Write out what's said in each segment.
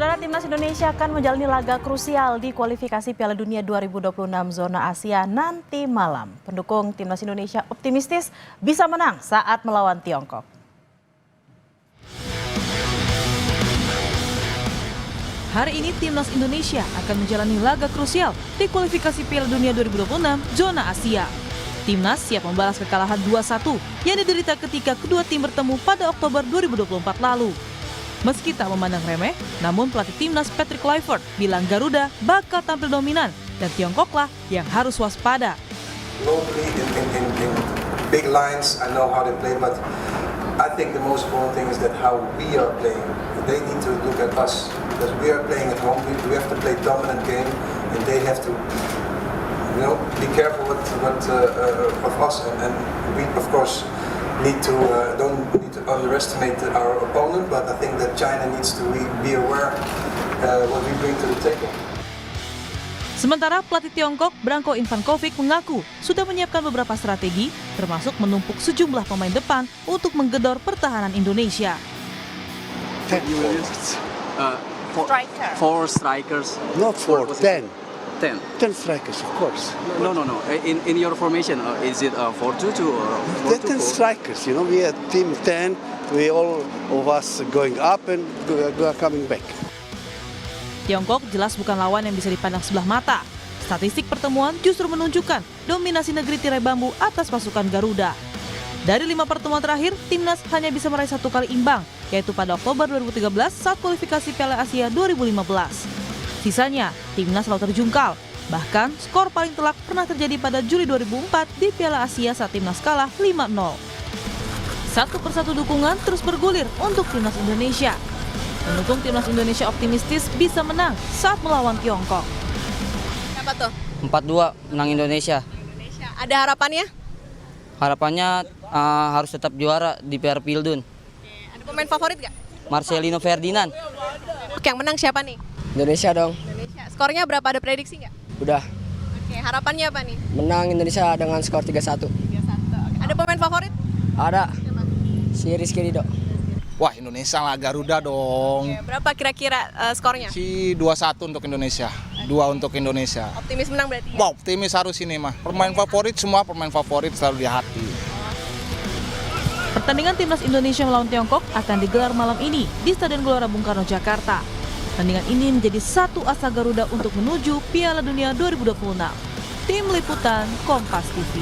Saudara, Timnas Indonesia akan menjalani laga krusial di kualifikasi Piala Dunia 2026 zona Asia nanti malam. Pendukung Timnas Indonesia optimistis bisa menang saat melawan Tiongkok. Hari ini Timnas Indonesia akan menjalani laga krusial di kualifikasi Piala Dunia 2026 zona Asia. Timnas siap membalas kekalahan 2-1 yang diderita ketika kedua tim bertemu pada Oktober 2024 lalu. Meski tak memandang remeh, namun pelatih Timnas Patrick Kluivert bilang Garuda bakal tampil dominan dan Tiongkoklah yang harus waspada. Globally in big lines, I know how they play, but I think the most important thing is that how we are playing. They need to look at us because we are playing at home. We have to play dominant game, and they have to, be careful what of us. And we, of course, don't need to underestimate our opponent. But I think that China needs to be aware what we bring to the table. Sementara pelatih Tiongkok Branko Infankovic mengaku sudah menyiapkan beberapa strategi, termasuk menumpuk sejumlah pemain depan untuk menggedor pertahanan Indonesia. 10 units. Four strikers. Not 4, 10. 10. 10 strikers, of course. No. In your formation, is it 4-2-2 or 10 4-2-4? strikers, we are team 10. We all of us going up and coming back. Tiongkok jelas bukan lawan yang bisa dipandang sebelah mata. Statistik pertemuan justru menunjukkan dominasi negeri tirai bambu atas pasukan Garuda. Dari 5 pertemuan terakhir, Timnas hanya bisa meraih 1 kali imbang, yaitu pada Oktober 2013 saat kualifikasi Piala Asia 2015. Sisanya, Timnas selalu terjungkal. Bahkan, skor paling telak pernah terjadi pada Juli 2004 di Piala Asia saat Timnas kalah 5-0. Satu persatu dukungan terus bergulir untuk Timnas Indonesia. Pendukung Timnas Indonesia optimistis bisa menang saat melawan Tiongkok. Apa tuh? 4-2 menang Indonesia. Ada harapannya? Harapannya harus tetap juara di Piala Pildun. Ada pemain favorit nggak? Marcelino Ferdinand. Oke, yang menang siapa nih? Indonesia dong. Indonesia. Skornya berapa? Ada prediksi nggak? Udah. Oke, harapannya apa nih? Menang Indonesia dengan skor 3-1. 3-1. Oke. Ada pemain favorit? Ada. Siapa? Si Rizky Ridho. Wah, Indonesia lah, Garuda dong. Oke, berapa kira-kira skornya? Si 2-1 untuk Indonesia. 2 untuk Indonesia. Optimis menang berarti ya? Wow, optimis harus ini mah. Pemain favorit, semua pemain favorit selalu di hati. Pertandingan Timnas Indonesia melawan Tiongkok akan digelar malam ini di Stadion Gelora Bung Karno, Jakarta. Pertandingan ini menjadi satu asa Garuda untuk menuju Piala Dunia 2026. Tim Liputan Kompas TV.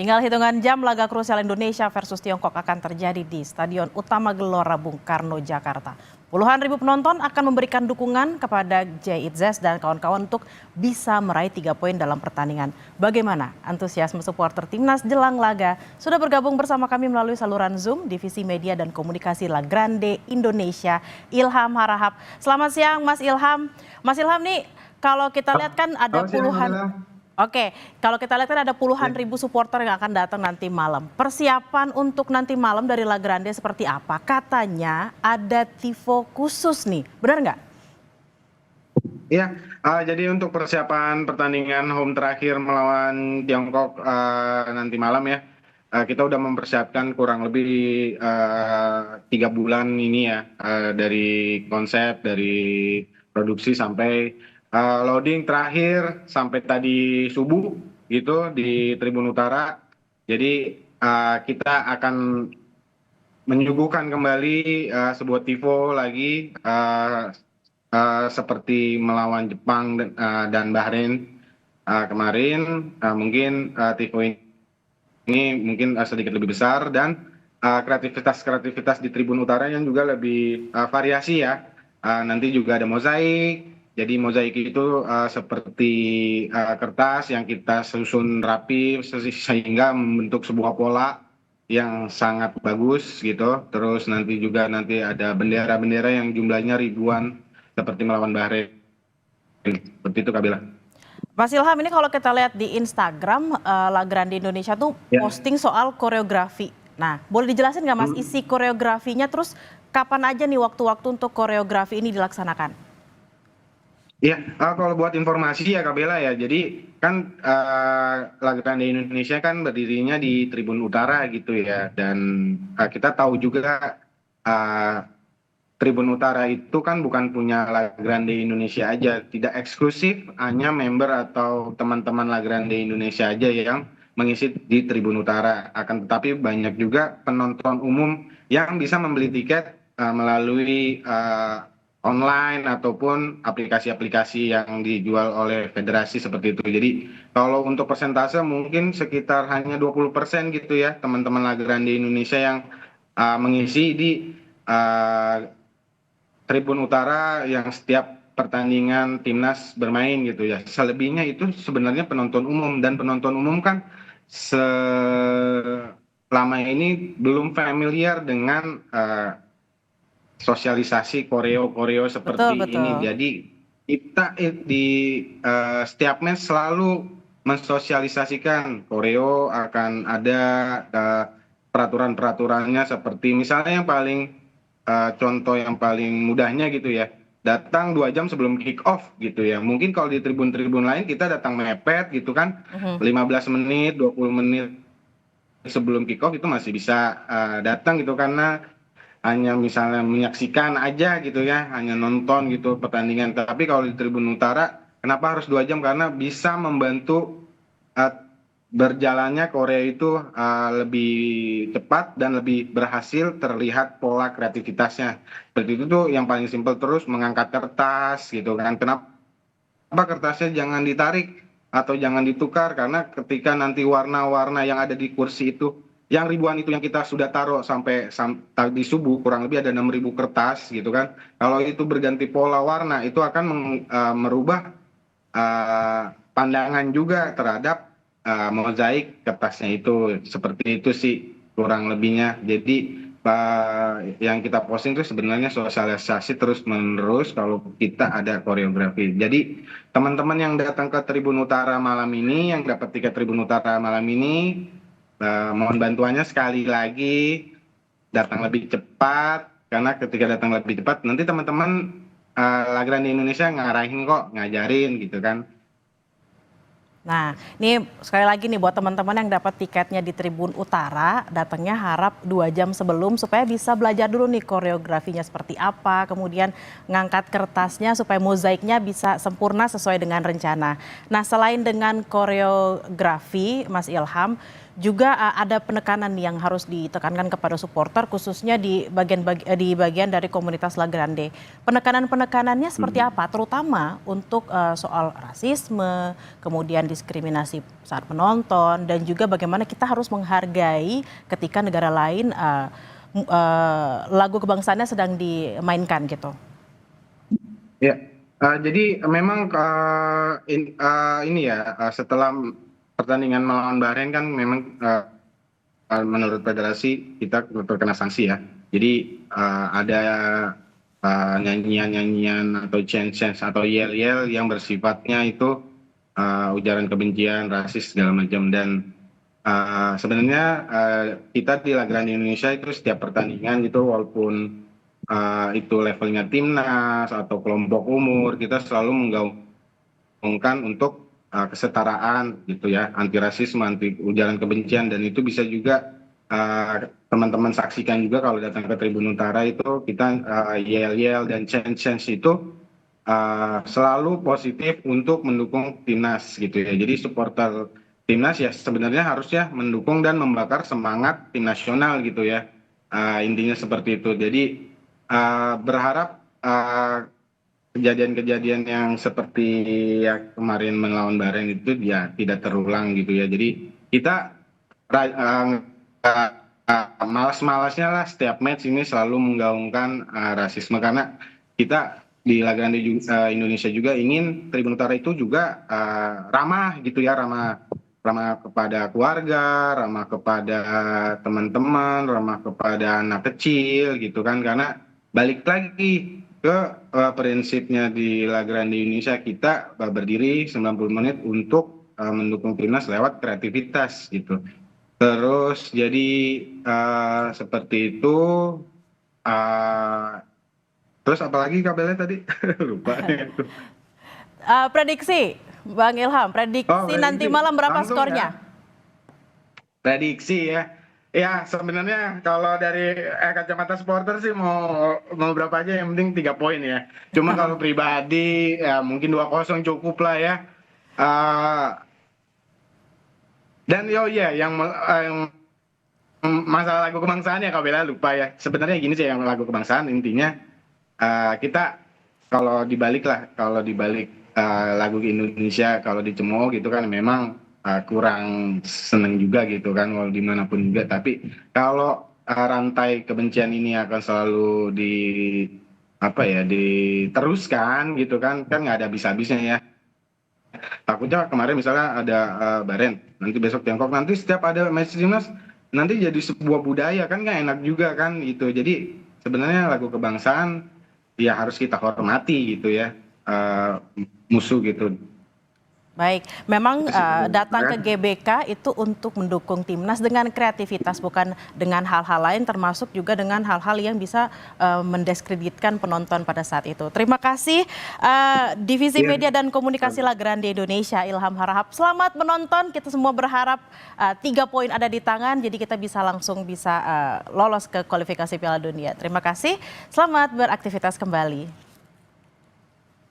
Tinggal hitungan jam, laga krusial Indonesia versus Tiongkok akan terjadi di Stadion Utama Gelora Bung Karno, Jakarta. Puluhan ribu penonton akan memberikan dukungan kepada Jay Itzes dan kawan-kawan untuk bisa meraih 3 poin dalam pertandingan. Bagaimana antusiasme supporter Timnas jelang laga? Sudah bergabung bersama kami melalui saluran Zoom, Divisi Media dan Komunikasi La Grande Indonesia, Ilham Harahap. Selamat siang Mas Ilham. Mas Ilham nih, kalau kita lihat kan ada puluhan... Oke, kalau kita lihat kan ada puluhan ribu supporter yang akan datang nanti malam. Persiapan untuk nanti malam dari La Grande seperti apa? Katanya ada tifo khusus nih, benar nggak? Iya, jadi untuk persiapan pertandingan home terakhir melawan Tiongkok nanti malam ya, kita udah mempersiapkan kurang lebih 3 bulan ini ya, dari konsep, dari produksi sampai loading terakhir sampai tadi subuh gitu di Tribun Utara. Jadi kita akan menyuguhkan kembali sebuah tifo lagi seperti melawan Jepang dan Bahrain kemarin. Mungkin tifo ini mungkin sedikit lebih besar dan kreativitas di Tribun Utara yang juga lebih variasi ya. Nanti juga ada mozaik. Jadi mozaik itu seperti kertas yang kita susun rapi sehingga membentuk sebuah pola yang sangat bagus gitu. Terus nanti ada bendera-bendera yang jumlahnya ribuan seperti melawan Bahrain. Seperti itu Kabila. Mas Ilham, ini kalau kita lihat di Instagram La Grande Indonesia tuh posting soal koreografi. Nah, boleh dijelasin nggak Mas isi koreografinya, terus kapan aja nih waktu-waktu untuk koreografi ini dilaksanakan? Iya, kalau buat informasi ya Kak Bella ya, jadi kan La Grande Indonesia kan berdirinya di Tribun Utara gitu ya, dan kita tahu juga Tribun Utara itu kan bukan punya La Grande Indonesia aja, tidak eksklusif hanya member atau teman-teman La Grande Indonesia aja yang mengisi di Tribun Utara. Akan tetapi banyak juga penonton umum yang bisa membeli tiket melalui online ataupun aplikasi-aplikasi yang dijual oleh federasi seperti itu. Jadi kalau untuk persentase mungkin sekitar hanya 20% gitu ya teman-teman La Grande Indonesia yang mengisi di Tribun Utara yang setiap pertandingan timnas bermain gitu ya. Selebihnya itu sebenarnya penonton umum, dan penonton umum kan selama ini belum familiar dengan sosialisasi koreo seperti Betul. ini. Jadi kita di setiap match selalu mensosialisasikan koreo, akan ada peraturan-peraturannya, seperti misalnya yang paling contoh yang paling mudahnya gitu ya, datang 2 jam sebelum kick off gitu ya. Mungkin kalau di tribun-tribun lain kita datang mepet gitu kan, 15 menit, 20 menit sebelum kick off itu masih bisa datang gitu, karena hanya misalnya menyaksikan aja gitu ya, hanya nonton gitu pertandingan. Tapi kalau di Tribun Utara, kenapa harus 2 jam? Karena bisa membantu berjalannya Korea itu lebih cepat dan lebih berhasil terlihat pola kreativitasnya. Seperti itu tuh yang paling simpel. Terus mengangkat kertas gitu kan. Kenapa kertasnya jangan ditarik atau jangan ditukar? Karena ketika nanti warna-warna yang ada di kursi itu, yang ribuan itu yang kita sudah taruh sampai tadi subuh, kurang lebih ada 6.000 kertas gitu kan. Kalau itu berganti pola warna, itu akan merubah pandangan juga terhadap mozaik kertasnya itu. Seperti itu sih kurang lebihnya. Jadi yang kita posting itu sebenarnya sosialisasi terus menerus kalau kita ada koreografi. Jadi teman-teman yang datang ke Tribun Utara malam ini, yang dapat tiket Tribun Utara malam ini, mohon bantuannya sekali lagi datang lebih cepat, karena ketika datang lebih cepat nanti teman-teman La Grande Indonesia ngarahin kok, ngajarin gitu kan. Nah, ini sekali lagi nih buat teman-teman yang dapat tiketnya di Tribun Utara, datangnya harap 2 jam sebelum supaya bisa belajar dulu nih koreografinya seperti apa, kemudian ngangkat kertasnya supaya mozaiknya bisa sempurna sesuai dengan rencana. Nah, selain dengan koreografi, Mas Ilham, juga ada penekanan yang harus ditekankan kepada supporter, khususnya di bagian dari komunitas La Grande. Penekanan-penekanannya seperti apa? Terutama untuk soal rasisme, kemudian diskriminasi saat menonton, dan juga bagaimana kita harus menghargai ketika negara lain lagu kebangsaannya sedang dimainkan gitu. Ya, jadi memang ini ya, setelah pertandingan melawan Bahrain kan memang menurut federasi kita terkena sanksi ya. Jadi ada nyanyian-nyanyian atau chant-chant atau yel-yel yang bersifatnya itu ujaran kebencian, rasis segala macam. Dan sebenarnya kita di La Grande Indonesia itu setiap pertandingan gitu, walaupun itu levelnya timnas atau kelompok umur, kita selalu menggaungkan untuk kesetaraan gitu ya, anti rasisme, anti ujaran kebencian. Dan itu bisa juga teman-teman saksikan juga kalau datang ke Tribun Utara, itu kita yel-yel dan chant-chant itu selalu positif untuk mendukung timnas gitu ya. Jadi supporter timnas ya sebenarnya harusnya mendukung dan membakar semangat tim nasional gitu ya, intinya seperti itu. Jadi berharap kejadian-kejadian yang seperti yang kemarin melawan Bahrain itu ya tidak terulang gitu ya. Jadi kita malas-malasnya lah setiap match ini selalu menggaungkan rasisme, karena kita di La Grande Indonesia juga ingin Tribun Utara itu juga ramah gitu ya, ramah kepada keluarga, ramah kepada teman-teman, ramah kepada anak kecil gitu kan. Karena balik lagi ke prinsipnya di La Grande Indonesia, kita berdiri 90 menit untuk mendukung timnas lewat kreativitas gitu. Terus jadi seperti itu. Terus apalagi kabelnya tadi lupa. Prediksi Bang Ilham, prediksi nanti malam berapa langsung skornya? Ya. Prediksi ya. Ya, sebenarnya kalau dari kacamata supporter sih mau berapa aja yang penting 3 poin ya. Cuma kalau pribadi ya mungkin 2-0 cukup lah ya. Eh, dan yang masalah lagu kebangsaan ya Kak Bella lupa ya. Sebenarnya gini sih yang lagu kebangsaan intinya kita kalau dibalik lagu Indonesia kalau dicemooh gitu kan memang kurang seneng juga gitu kan walau dimanapun juga, tapi kalau rantai kebencian ini akan selalu diteruskan gitu kan nggak ada habis-habisnya ya. Takutnya kemarin misalnya ada Bahrain, nanti besok Tiongkok, nanti setiap ada match timnas nanti jadi sebuah budaya kan nggak enak juga kan gitu. Jadi sebenarnya lagu kebangsaan ya harus kita hormati gitu ya, musuh gitu. Baik, memang datang ke GBK itu untuk mendukung timnas dengan kreativitas, bukan dengan hal-hal lain, termasuk juga dengan hal-hal yang bisa mendiskreditkan penonton pada saat itu. Terima kasih Divisi Media dan Komunikasi La Grande Indonesia, Ilham Harahap. Selamat menonton, kita semua berharap 3 poin ada di tangan, jadi kita langsung bisa lolos ke kualifikasi Piala Dunia. Terima kasih, selamat beraktivitas kembali.